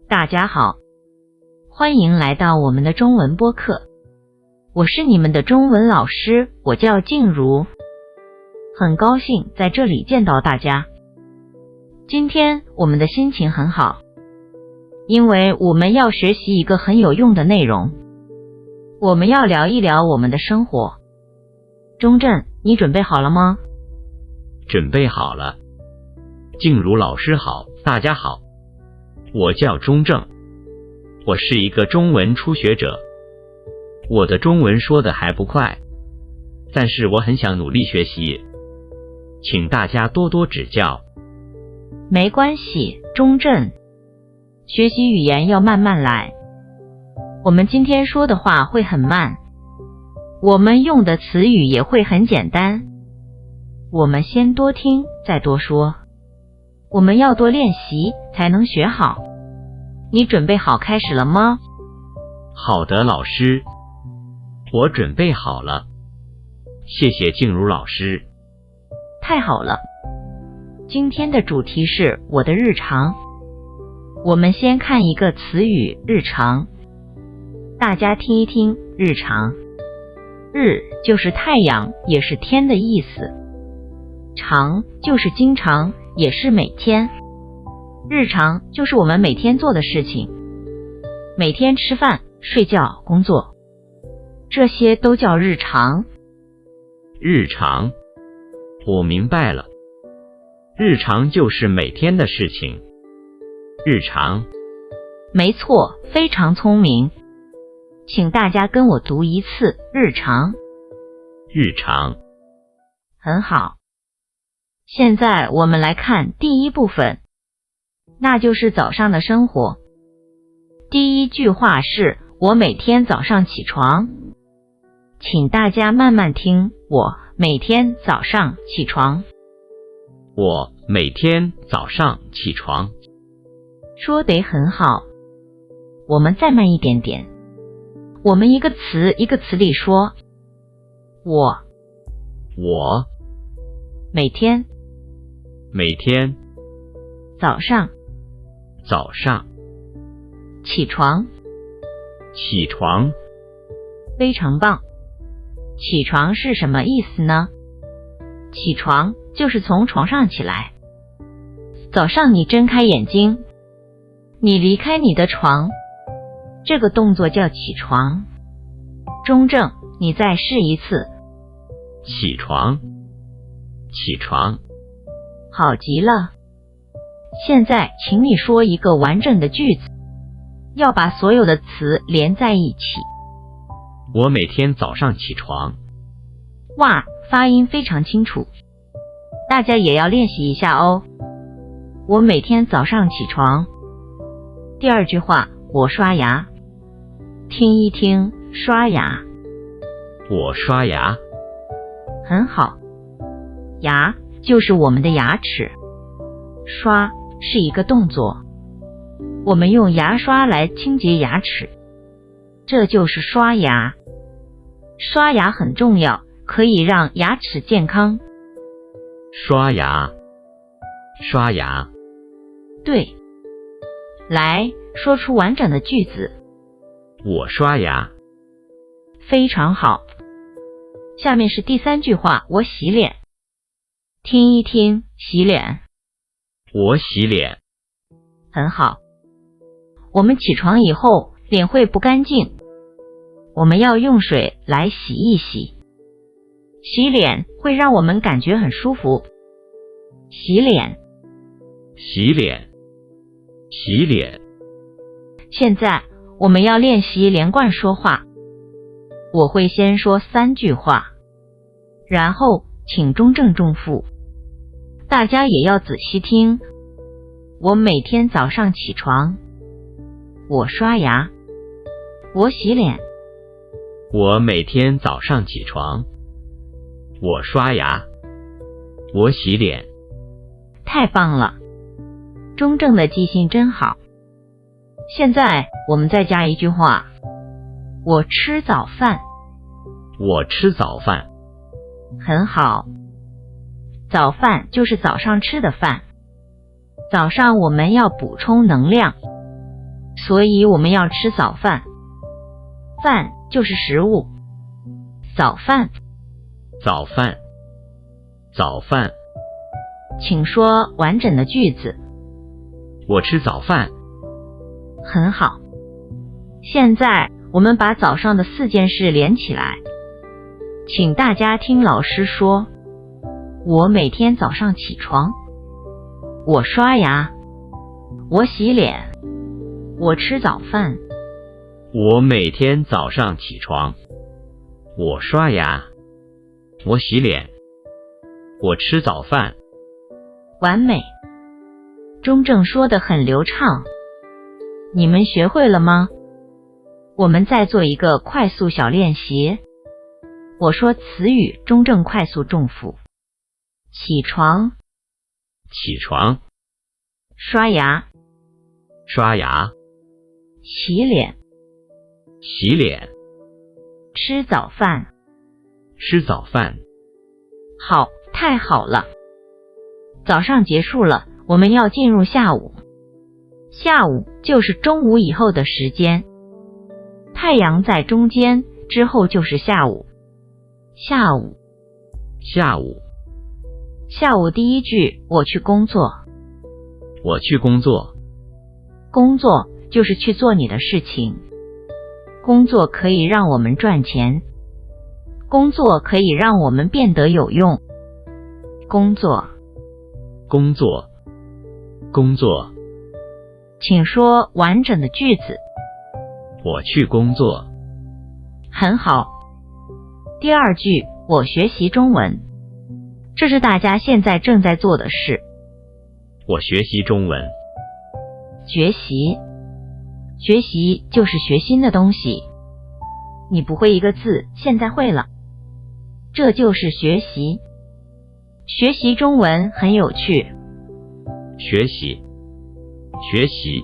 大家好，欢迎来到我们的中文播客。我是你们的中文老师，我叫静茹，很高兴在这里见到大家。今天我们的心情很好，因为我们要学习一个很有用的内容。我们要聊一聊我们的生活。钟正，你准备好了吗？准备好了。静茹老师好，大家好，我叫钟正，我是一个中文初学者。我的中文说得还不快，但是我很想努力学习，请大家多多指教。没关系，钟正，学习语言要慢慢来。我们今天说的话会很慢，我们用的词语也会很简单。我们先多听，再多说。我们要多练习，才能学好。你准备好开始了吗？好的，老师，我准备好了。谢谢静茹老师。太好了。今天的主题是我的日常。我们先看一个词语，日常。大家听一听，日常。日就是太阳，也是天的意思。常就是经常，也是每天。日常就是我们每天做的事情，每天吃饭、睡觉、工作，这些都叫日常。日常，我明白了。日常就是每天的事情。日常，没错，非常聪明。请大家跟我读一次，日常。日常，很好。现在我们来看第一部分，那就是早上的生活。第一句话是我每天早上起床。请大家慢慢听，我每天早上起床。我每天早上起床。说得很好。我们再慢一点点。我们一个词一个词里说。我每天早上起床。非常棒。起床是什么意思呢？起床就是从床上起来。早上你睁开眼睛，你离开你的床，这个动作叫起床。钟正，你再试一次。起床。好极了。现在请你说一个完整的句子，要把所有的词连在一起。我每天早上起床。哇，发音非常清楚。大家也要练习一下哦。我每天早上起床。第二句话，我刷牙。听一听，刷牙。我刷牙。很好。牙就是我们的牙齿，刷是一个动作，我们用牙刷来清洁牙齿，这就是刷牙。刷牙很重要，可以让牙齿健康。刷牙。对。来，说出完整的句子。我刷牙。非常好。下面是第三句话，我洗脸。听一听，洗脸。我洗脸。很好。我们起床以后，脸会不干净，我们要用水来洗一洗。洗脸会让我们感觉很舒服。洗脸。现在我们要练习连贯说话。我会先说3句话，然后请钟正重复。大家也要仔细听。我每天早上起床。我刷牙。我洗脸。我每天早上起床。我刷牙。我洗脸。太棒了。钟正的记性真好。现在我们再加一句话。我吃早饭。我吃早饭。很好。早饭就是早上吃的饭。早上我们要补充能量。所以我们要吃早饭。饭就是食物。早饭，早饭，早饭。请说完整的句子。我吃早饭。很好。现在我们把早上的4件事连起来。请大家听老师说。我每天早上起床，我刷牙，我洗脸，我吃早饭。我每天早上起床，我刷牙，我洗脸，我吃早饭。完美。中正说得很流畅。你们学会了吗？我们再做一个快速小练习。我说词语，中正快速重复。起床，起床，刷牙，刷牙，洗脸，洗脸，吃早饭。吃早饭。好，太好了。早上结束了，我们要进入下午。下午就是中午以后的时间。太阳在中间，之后就是下午。下午，下午。下午第一句，我去工作。我去工作。工作就是去做你的事情。工作可以让我们赚钱。工作可以让我们变得有用。工作，工作，工作。请说完整的句子。我去工作。很好。第二句，我学习中文。这是大家现在正在做的事。我学习中文。学习，学习就是学新的东西。你不会一个字，现在会了。这就是学习。学习中文很有趣。学习，学习。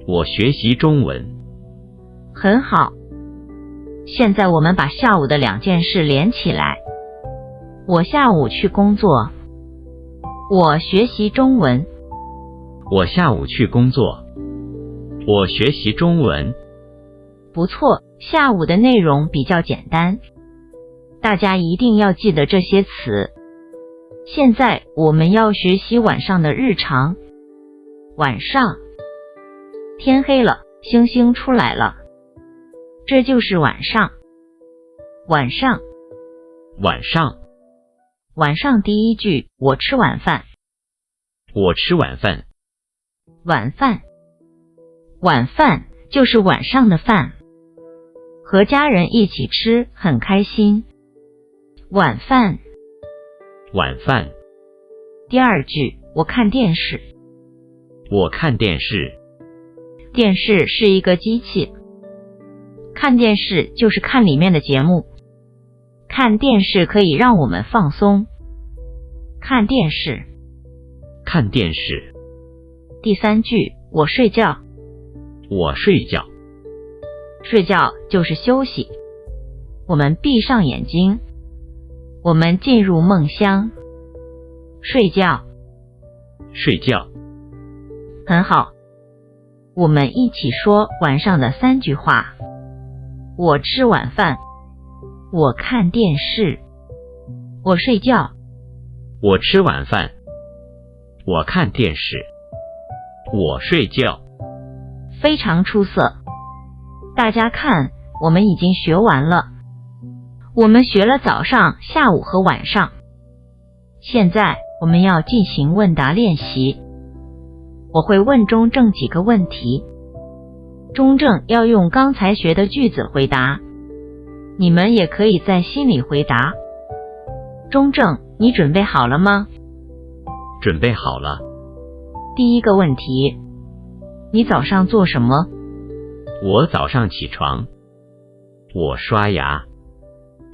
我学习中文。很好。现在我们把下午的2件事连起来。我下午去工作。我学习中文。我下午去工作。我学习中文。不错，下午的内容比较简单。大家一定要记得这些词。现在我们要学习晚上的日常。晚上，天黑了，星星出来了。这就是晚上。晚上，晚上。晚上第一句，我吃晚饭。我吃晚饭。晚饭，晚饭就是晚上的饭。和家人一起吃，很开心。晚饭，晚饭。第二句，我看电视。我看电视。电视是一个机器。看电视就是看里面的节目。看电视可以让我们放松。看电视，看电视。第三句，我睡觉。我睡觉。睡觉就是休息。我们闭上眼睛。我们进入梦乡。睡觉，睡觉。很好。我们一起说晚上的3句话。我吃晚饭。我看电视。我睡觉。我吃晚饭。我看电视。我睡觉。非常出色。大家看，我们已经学完了。我们学了早上、下午和晚上。现在我们要进行问答练习。我会问中正几个问题。中正要用刚才学的句子回答。你们也可以在心里回答。中正，你准备好了吗？准备好了。第一个问题，你早上做什么？我早上起床。我刷牙。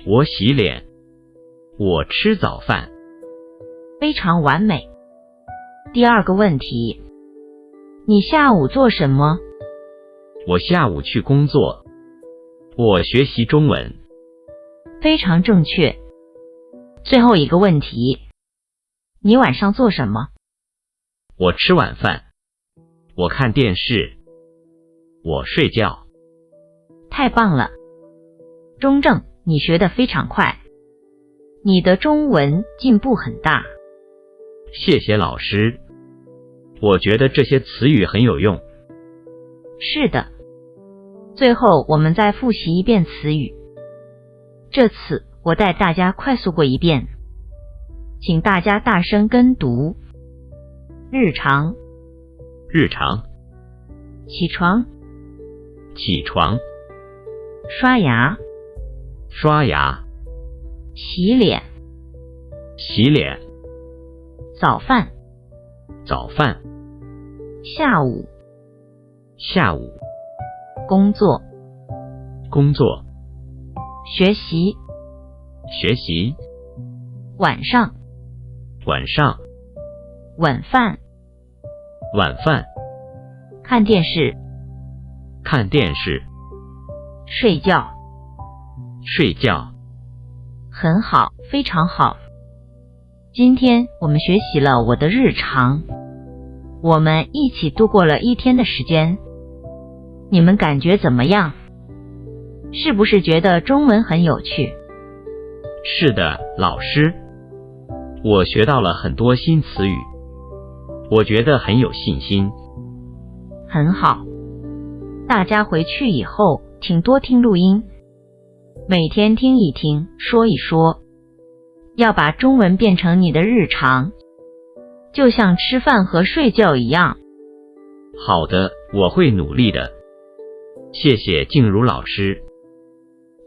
我洗脸。我吃早饭。非常完美。第二个问题，你下午做什么？我下午去工作。我学习中文。非常正确。最后一个问题，你晚上做什么？我吃晚饭。我看电视。我睡觉。太棒了，中正，你学得非常快，你的中文进步很大。谢谢老师，我觉得这些词语很有用。是的，最后我们再复习一遍词语。这次我带大家快速过一遍，请大家大声跟读。日常，日常，起床，起床，刷牙，刷牙，洗脸，洗脸，早饭，早饭，下午，下午，工作，工作，学习，学习，晚上，晚上，晚饭，晚饭，看电视，看电视，睡觉。睡觉。很好，非常好。今天我们学习了我的日常，我们一起度过了一天的时间。你们感觉怎么样？是不是觉得中文很有趣？是的，老师，我学到了很多新词语，我觉得很有信心。很好，大家回去以后请多听录音，每天听一听，说一说，要把中文变成你的日常，就像吃饭和睡觉一样。好的，我会努力的。谢谢静茹老师。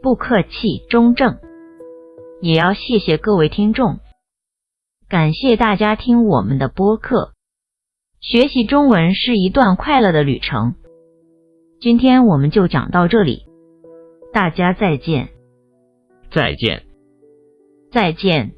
不客气，中正。也要谢谢各位听众，感谢大家听我们的播客。学习中文是一段快乐的旅程。今天我们就讲到这里，大家再见。再见。再见。